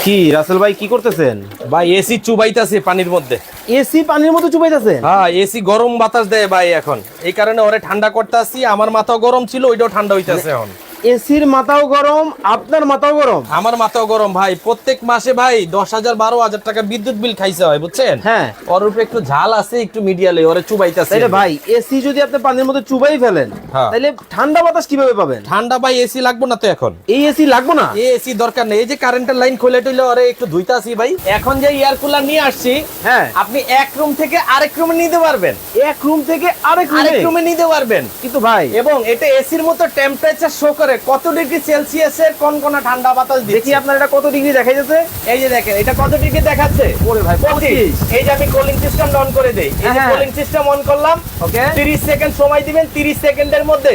কি রাসেল ভাই কি করতেছেন? ভাই এসি চুবাইতাছে পানির মধ্যে। এসি পানির মতো চুবাইতেছেন? হ্যাঁ, এসি গরম বাতাস দেয় ভাই এখন, এই কারণে ওরে ঠান্ডা করতেছি। আমার মাথাও গরম ছিল, ওইটাও ঠান্ডা হইতাছে এখন। এসির মাথাও গরম, আপনার মাথাও গরম? আমার মাথাও গরম ভাই। প্রত্যেক মাসে ভাই 10,000 12,000 টাকা বিদ্যুৎ বিল খাইছে হয়, বুঝছেন? হ্যাঁ। ওর উপরে একটু ঝাল আছে, একটু মিডিয়ালে ওরে চুবাইতাছে। তাইলে ভাই এসি যদি আপনি পানির মধ্যে চুবাই ফেলেন, হ্যাঁ। তাইলে ঠান্ডা বাতাস কিভাবে পাবেন? ঠান্ডা ভাই এসি লাগবো না তো এখন। এই এসি লাগবে না? এই এসি দরকার নেই। এই যে কারেন্টের লাইন খুলে টইলে ওরে একটু ধুইতাছি ভাই। এখন যে এয়ার কুলার নিয়ে আসছি, হ্যাঁ, আপনি এক রুম থেকে আরেক রুমে নিতে পারবেন। এক রুম থেকে আরেক রুমে নিতে পারবেন। কিন্তু ভাই এবং এটা এসির মতো টেম্পারেচার শো করে কত ডিগ্রি সেলসিয়াসের কনকনা ঠান্ডা বাতাস দিচ্ছে। দেখি আপনার এটা কত ডিগ্রি দেখাইতেছে। এই যে দেখেন এটা কত ডিগ্রি দেখাচ্ছে। ওরে ভাই 25। এই যে আমি কুলিং সিস্টেম অন করে দেই। এই যে হ্যাঁ। কুলিং সিস্টেম অন করলাম, ওকে। 30 সেকেন্ড সময় দিবেন। 30 সেকেন্ডের মধ্যে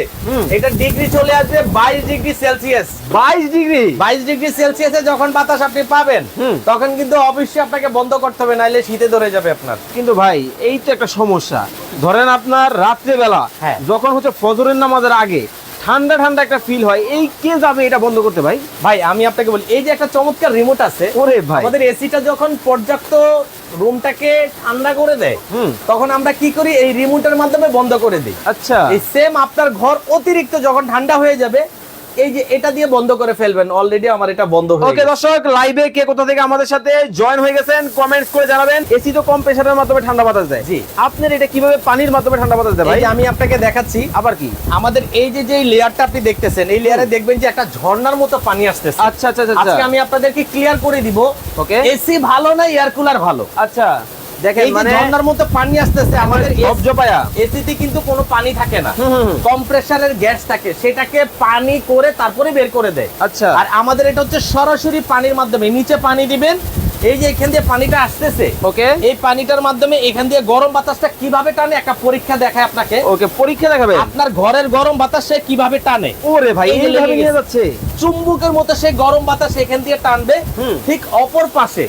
এটা ডিগ্রি চলে আসবে 22 ডিগ্রি সেলসিয়াস। 22 ডিগ্রি? 22 ডিগ্রি সেলসিয়াসে যখন বাতাস আপনি পাবেন, তখন কিন্তু অবশ্যই আপনাকে বন্ধ করতে হবে, নাইলে শীতে ধরে যাবে আপনার। কিন্তু ভাই এই তো একটা সমস্যা। ধরেন আপনার রাত্রে বেলা হ্যাঁ। যখন হচ্ছে ফজরের নামাজের আগে ঠান্ডা ঠান্ডা একটা ফিল হয়, এই কে যাবে এটা বন্ধ করতে ভাই? ভাই আমি আপনাকে বলি, এই যে একটা চমৎকার রিমোট আছে। ওরে ভাই, আমাদের এসিটা যখন পর্যাপ্ত রুমটাকে ঠান্ডা করে দেয়, তখন আমরা কি করি, এই রিমোটের মাধ্যমে বন্ধ করে দিই। আচ্ছা। এই সেম আপনার ঘর অতিরিক্ত যখন ঠান্ডা হয়ে যাবে, এই যে এটা দিয়ে বন্ধ করে ফেলবেন। অলরেডি আমার এটা বন্ধ হয়ে ওকে গেছে। দর্শক, লাইভে কে কোথা থেকে আমাদের সাথে জয়েন হয়ে গেছেন কমেন্টস করে জানাবেন। এসি তো কম প্রেসারের মাধ্যমে ঠান্ডা বাতাস দেয়, জি। আপনার এটা কিভাবে পানির মাধ্যমে ঠান্ডা বাতাস দেয় এই ভাই? যে আমি আপনাকে দেখাচ্ছি। আবার কি? আমাদের এই যে যে লেয়ারটা আপনি দেখতেছেন, এই লেয়ারে দেখবেন যে একটা ঝর্ণার মতো পানি আসতেছে। আচ্ছা আচ্ছা আচ্ছা। আজকে আমি আপনাদেরকে ক্লিয়ার করে দিব, ওকে। এসি ভালো না এয়ার কুলার ভালো। আচ্ছা দেখেন, এই যে মানে ঝর্ণার মতো পানি আসতেছে, আমাদের ঝপঝপায়া। এসিতে কিন্তু কোনো পানি থাকে না, কম প্রেসারের গ্যাস থাকে, সেটাকে পানি করে তারপরে বের করে দেয়। আচ্ছা। আর আমাদের এটা হচ্ছে সরাসরি পানির মাধ্যমে। নিচে পানি দিবেন, এই যে এখান দিয়ে পানিটা আসতেছে, ওকে। এই পানিটার মাধ্যমে এখান দিয়ে গরম বাতাসটা কিভাবে টানে একটা পরীক্ষা দেখায় আপনাকে। ওকে, পরীক্ষা দেখাবে আপনার ঘরের গরম বাতাস সে কিভাবে টানে। ওরে ভাই, এই যে এইভাবে লেগে নিয়ে গেছে। যাচ্ছে চুম্বকের মতো সে গরম বাতাস এখান দিয়ে টানবে। ঠিক অপর পাশে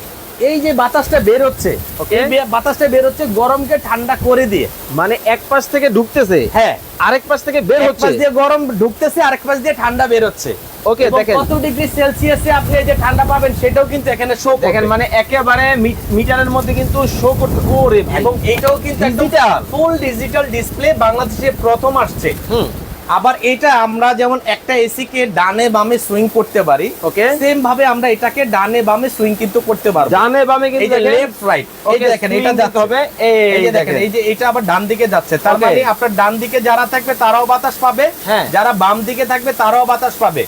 এই যে বাতাসটা বের হচ্ছে, ওকে। এই বাতাসটা বের হচ্ছে গরমকে ঠান্ডা করে দিয়ে। মানে এক পাশ থেকে ঢুকতেছে, হ্যাঁ, আরেক পাশ থেকে বের এক হচ্ছে। পাশ দিয়ে গরম ঢুকতেছে, আরেক পাশ দিয়ে ঠান্ডা বের হচ্ছে। ওকে, এবং দেখেন। কত ডিগ্রি সেলসিয়াসে আপনি এই যে ঠান্ডা পাবেন সেটাও কিন্তু এখানে শো করবে। দেখেন মানে একেবারে মিটারের মধ্যে কিন্তু শো করতে। ওরে ভাই, এবং এইটাও কিন্তু একদম Digital? ফুল ডিজিটাল ডিসপ্লে, বাংলাদেশে প্রথম আসছে। আবার এটা আমরা যেমন একটা এসি কে ডানে বামে সুইং করতে পারি, ওকে। সেম ভাবে আমরা এটাকে ডানে বামে সুইং কিন্তু করতে পারবো। ডানে বামে এই কিন্তু যে দেখেন। লেফট রাইট, এই যে ওকে, দেখেন swing এটা দিতে যাচ্ছে হবে। এই যে দেখেন, এই যে এটা আবার ডান দিকে যাচ্ছে, তার Okay. মানে আপনার ডান দিকে যারা থাকবে তারাও বাতাস পাবে, হ্যাঁ। যারা বাম দিকে থাকবে তারাও বাতাস পাবে।